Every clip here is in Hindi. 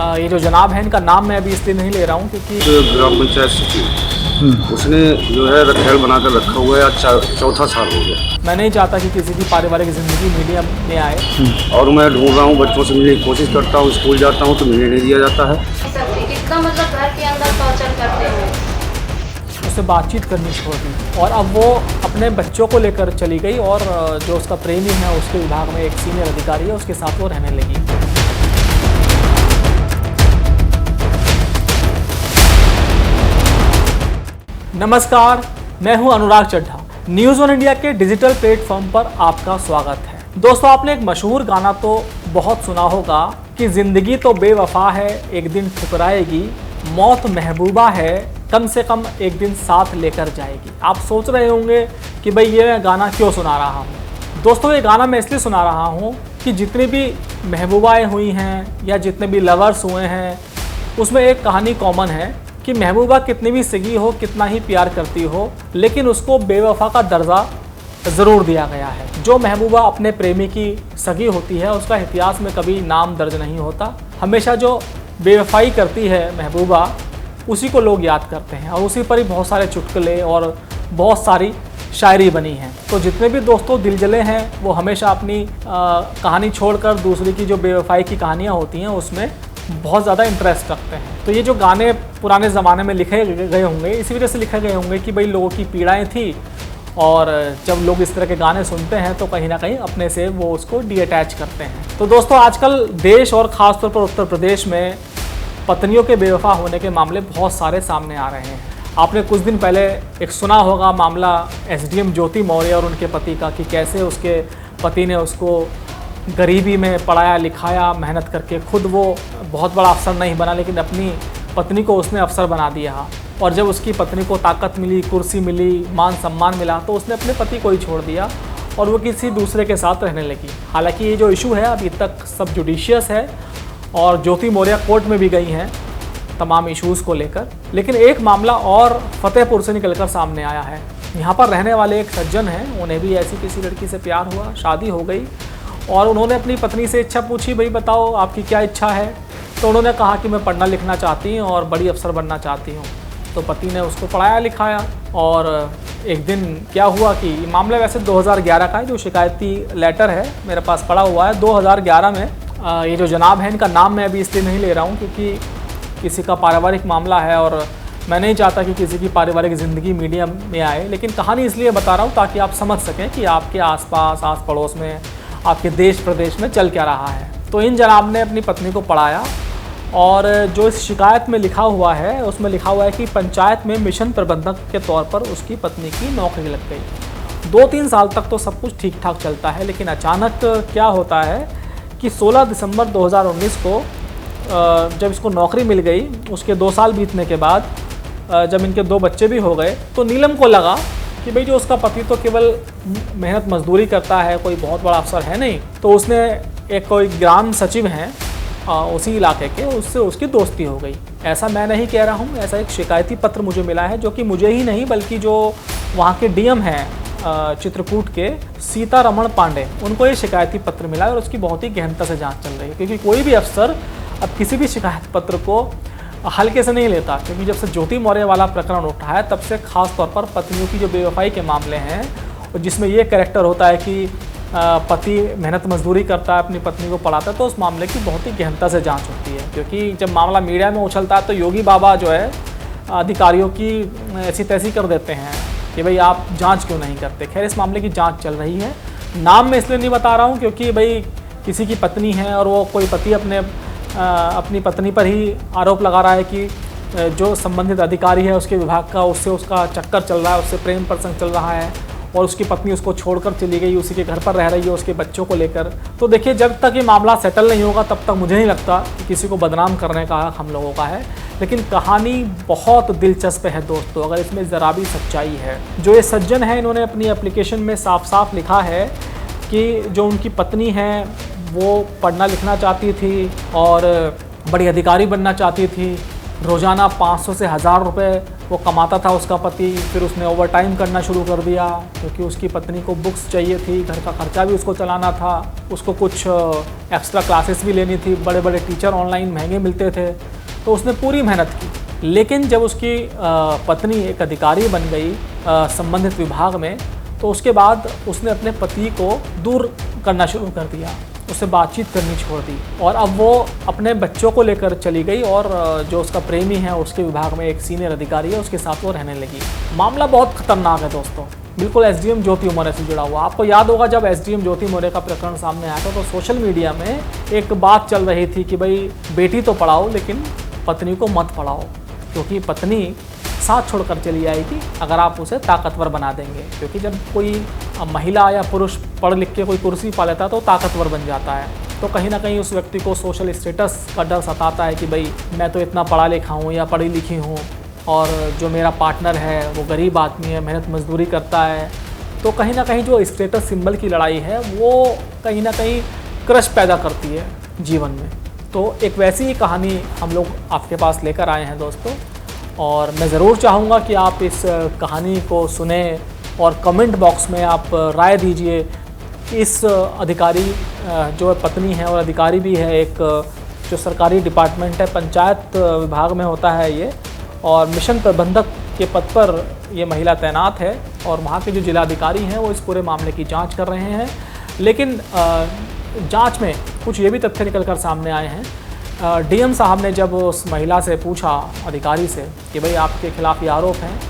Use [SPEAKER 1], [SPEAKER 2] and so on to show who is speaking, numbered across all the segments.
[SPEAKER 1] ये जो जनाब है, इनका नाम मैं अभी इसलिए नहीं ले रहा हूँ क्योंकि
[SPEAKER 2] ग्राम पंचायत सचिव उसने जो है रखेल बनाकर रखा हुआ है। आज चौथा साल हो गया।
[SPEAKER 1] मैं नहीं चाहता कि किसी की पारिवारिक ज़िंदगी मीडिया में आए।
[SPEAKER 2] और मैं ढूंढ रहा हूँ, बच्चों से मिलने की कोशिश करता हूँ, स्कूल जाता हूँ तो मिलने नहीं दिया जाता है।
[SPEAKER 3] कितना मतलब घर के अंदर टॉर्चर करते हैं।
[SPEAKER 1] उससे बातचीत करनी छोड़ दी और अब वो अपने बच्चों को लेकर चली गई और जो उसका प्रेमी है उसके विभाग में एक सीनियर अधिकारी है, उसके साथ वो रहने लगी। नमस्कार, मैं हूं अनुराग चड्ढा। न्यूज़ वन इंडिया के डिजिटल प्लेटफॉर्म पर आपका स्वागत है। दोस्तों, आपने एक मशहूर गाना तो बहुत सुना होगा कि जिंदगी तो बेवफा है, एक दिन ठुकराएगी, मौत महबूबा है, कम से कम एक दिन साथ लेकर जाएगी। आप सोच रहे होंगे कि भाई ये मैं गाना क्यों सुना रहा हूँ। दोस्तों, ये गाना मैं इसलिए सुना रहा हूँ कि जितनी भी महबूबाएँ हुई हैं या जितने भी लवर्स हुए हैं, उसमें एक कहानी कॉमन है कि महबूबा कितनी भी सगी हो, कितना ही प्यार करती हो, लेकिन उसको बेवफा का दर्जा ज़रूर दिया गया है। जो महबूबा अपने प्रेमी की सगी होती है उसका इतिहास में कभी नाम दर्ज नहीं होता। हमेशा जो बेवफाई करती है महबूबा, उसी को लोग याद करते हैं और उसी पर ही बहुत सारे चुटकुले और बहुत सारी शायरी बनी है। तो जितने भी दोस्तों दिल जले हैं वो हमेशा अपनी कहानी छोड़कर दूसरी की जो बेवफाई की कहानियाँ होती हैं उसमें बहुत ज़्यादा इंटरेस्ट रखते हैं। तो ये जो गाने पुराने ज़माने में लिखे गए होंगे, इसी वजह से लिखे गए होंगे कि भाई लोगों की पीड़ाएं थी और जब लोग इस तरह के गाने सुनते हैं तो कहीं ना कहीं अपने से वो उसको डीअटैच करते हैं। तो दोस्तों, आजकल देश और ख़ासतौर पर उत्तर प्रदेश में पत्नियों के बेवफा होने के मामले बहुत सारे सामने आ रहे हैं। आपने कुछ दिन पहले एक सुना होगा मामला एसडीएम ज्योति मौर्य और उनके पति का, कि कैसे उसके पति ने उसको गरीबी में पढ़ाया लिखाया, मेहनत करके खुद वो बहुत बड़ा अफसर नहीं बना लेकिन अपनी पत्नी को उसने अफसर बना दिया। और जब उसकी पत्नी को ताकत मिली, कुर्सी मिली, मान सम्मान मिला तो उसने अपने पति को ही छोड़ दिया और वो किसी दूसरे के साथ रहने लगी। हालांकि ये जो इशू है अभी तक सब जुडिशियस है और ज्योति मौर्य कोर्ट में भी गई हैं तमाम इश्यूज़ को लेकर। लेकिन एक मामला और फतेहपुर से निकलकर सामने आया है। यहाँ पर रहने वाले एक सज्जन हैं, उन्हें भी ऐसी किसी लड़की से प्यार हुआ, शादी हो गई और उन्होंने अपनी पत्नी से इच्छा पूछी, भाई बताओ आपकी क्या इच्छा है। तो उन्होंने कहा कि मैं पढ़ना लिखना चाहती हूँ और बड़ी अफसर बनना चाहती हूँ। तो पति ने उसको पढ़ाया लिखाया और एक दिन क्या हुआ कि मामला वैसे 2011 का है, जो शिकायती लेटर है मेरे पास पड़ा हुआ है 2011 में। ये जो जनाब है, इनका नाम मैं अभी इसलिए नहीं ले रहा हूँ क्योंकि किसी का पारिवारिक मामला है और मैं नहीं चाहता कि किसी की पारिवारिक ज़िंदगी मीडिया में आए। लेकिन कहानी इसलिए बता रहा हूँ ताकि आप समझ सकें कि आपके आसपास, आस पड़ोस में, आपके देश प्रदेश में चल क्या रहा है। तो इन जनाब ने अपनी पत्नी को पढ़ाया और जो इस शिकायत में लिखा हुआ है उसमें लिखा हुआ है कि पंचायत में मिशन प्रबंधक के तौर पर उसकी पत्नी की नौकरी लग गई। 2-3 साल तक तो सब कुछ ठीक ठाक चलता है, लेकिन अचानक क्या होता है कि 16 दिसंबर 2019 को जब इसको नौकरी मिल गई, उसके 2 साल बीतने के बाद जब इनके 2 बच्चे भी हो गए तो नीलम को लगा कि भाई जो उसका पति तो केवल मेहनत मजदूरी करता है, कोई बहुत बड़ा अफसर है नहीं। तो उसने एक कोई ग्राम सचिव हैं उसी इलाके के, उससे उसकी दोस्ती हो गई। ऐसा मैं नहीं कह रहा हूँ, ऐसा एक शिकायती पत्र मुझे मिला है जो कि मुझे ही नहीं बल्कि जो वहाँ के डीएम हैं चित्रकूट के सीतारमण पांडे, उनको ये शिकायती पत्र मिला है और उसकी बहुत ही गहनता से जाँच चल रही है। क्योंकि कोई भी अफसर अब किसी भी शिकायत पत्र को हल्के से नहीं लेता, क्योंकि जब से ज्योति मौर्य वाला प्रकरण उठा है तब से खास तौर पर पत्नियों की जो बेवफाई के मामले हैं और जिसमें ये कैरेक्टर होता है कि पति मेहनत मजदूरी करता है, अपनी पत्नी को पढ़ाता है, तो उस मामले की बहुत ही गहनता से जांच होती है। क्योंकि जब मामला मीडिया में उछलता है तो योगी बाबा जो है अधिकारियों की ऐसी तैसी कर देते हैं कि भाई आप जांच क्यों नहीं करते। खैर, इस मामले की जांच चल रही है। नाम मैं इसलिए नहीं बता रहा हूँ क्योंकि भाई किसी की पत्नी है और वो कोई पति अपनी पत्नी पर ही आरोप लगा रहा है कि जो संबंधित अधिकारी है उसके विभाग का, उससे उसका चक्कर चल रहा है, उससे प्रेम प्रसंग चल रहा है और उसकी पत्नी उसको छोड़कर चली गई, उसी के घर पर रह रही है उसके बच्चों को लेकर। तो देखिए, जब तक ये मामला सेटल नहीं होगा तब तक मुझे नहीं लगता कि किसी को बदनाम करने का हक हम लोगों का है। लेकिन कहानी बहुत दिलचस्प है दोस्तों, अगर इसमें ज़रा भी सच्चाई है। जो ये सज्जन है, इन्होंने अपनी एप्लीकेशन में साफ साफ लिखा है कि जो उनकी पत्नी है वो पढ़ना लिखना चाहती थी और बड़ी अधिकारी बनना चाहती थी, रोज़ाना 500 से 1000 रुपये वो कमाता था उसका पति, फिर उसने ओवर टाइम करना शुरू कर दिया क्योंकि उसकी पत्नी को बुक्स चाहिए थी, घर का खर्चा भी उसको चलाना था, उसको कुछ एक्स्ट्रा क्लासेस भी लेनी थी, बड़े बड़े टीचर ऑनलाइन महंगे मिलते थे, तो उसने पूरी मेहनत की। लेकिन जब उसकी पत्नी एक अधिकारी बन गई संबंधित विभाग में, तो उसके बाद उसने अपने पति को दूर करना शुरू कर दिया, उससे बातचीत करनी छोड़ दी और अब वो अपने बच्चों को लेकर चली गई और जो उसका प्रेमी है उसके विभाग में एक सीनियर अधिकारी है उसके साथ वो रहने लगी। मामला बहुत खतरनाक है दोस्तों, बिल्कुल एसडीएम ज्योति मौर्य से जुड़ा हुआ। आपको याद होगा जब एसडीएम ज्योति मौर्य का प्रकरण सामने आया था तो सोशल मीडिया में एक बात चल रही थी कि भाई बेटी तो पढ़ाओ लेकिन पत्नी को मत पढ़ाओ, क्योंकि पत्नी साथ छोड़कर चली आएगी अगर आप उसे ताकतवर बना देंगे। क्योंकि जब कोई महिला या पुरुष पढ़ लिख के कोई कुर्सी पा लेता है तो ताकतवर बन जाता है, तो कहीं ना कहीं उस व्यक्ति को सोशल स्टेटस का डर सताता है कि भाई मैं तो इतना पढ़ा लिखा हूँ या पढ़ी लिखी हूँ और जो मेरा पार्टनर है वो गरीब आदमी है, मेहनत मजदूरी करता है, तो कहीं ना कहीं जो स्टेटस सिंबल की लड़ाई है वो कहीं ना कहीं क्रश पैदा करती है जीवन में। तो एक वैसी ही कहानी हम लोग आपके पास लेकर आए हैं दोस्तों, और मैं ज़रूर चाहूँगा कि आप इस कहानी को सुने और कमेंट बॉक्स में आप राय दीजिए कि इस अधिकारी जो पत्नी है और अधिकारी भी है, एक जो सरकारी डिपार्टमेंट है, पंचायत विभाग में होता है ये, और मिशन प्रबंधक के पद पर ये महिला तैनात है और वहाँ के जो जिलाधिकारी हैं वो इस पूरे मामले की जांच कर रहे हैं। लेकिन जांच में कुछ ये भी तथ्य निकल कर सामने आए हैं। डीएम साहब ने जब उस महिला से पूछा, अधिकारी से, कि भाई आपके खिलाफ़ ये आरोप हैं,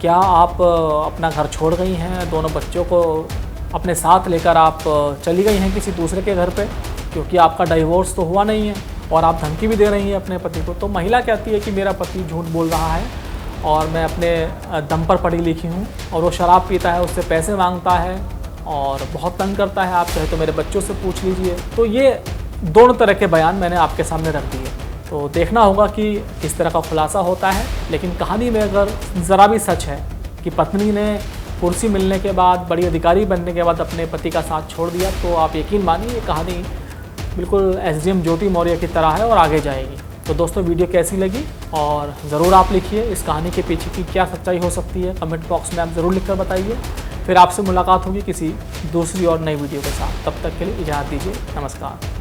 [SPEAKER 1] क्या आप अपना घर छोड़ गई हैं, दोनों बच्चों को अपने साथ लेकर आप चली गई हैं किसी दूसरे के घर पे, क्योंकि आपका डाइवोर्स तो हुआ नहीं है और आप धमकी भी दे रही हैं अपने पति को। तो महिला कहती है कि मेरा पति झूठ बोल रहा है और मैं अपने दम पर पढ़ी लिखी हूँ और वो शराब पीता है, उससे पैसे मांगता है और बहुत तंग करता है, आप चाहे तो मेरे बच्चों से पूछ लीजिए। तो ये दोनों तरह के बयान मैंने आपके सामने रख दिए, तो देखना होगा कि किस तरह का खुलासा होता है। लेकिन कहानी में अगर ज़रा भी सच है कि पत्नी ने कुर्सी मिलने के बाद, बड़ी अधिकारी बनने के बाद अपने पति का साथ छोड़ दिया, तो आप यकीन मानिए ये कहानी बिल्कुल एसडीएम ज्योति मौर्य की तरह है और आगे जाएगी। तो दोस्तों वीडियो कैसी लगी और ज़रूर आप लिखिए इस कहानी के पीछे की क्या सच्चाई हो सकती है, कमेंट बॉक्स में आप ज़रूर लिखकर बताइए। फिर आपसे मुलाकात होगी किसी दूसरी और नई वीडियो के साथ, तब तक के लिए इजाज़त दीजिए, नमस्कार।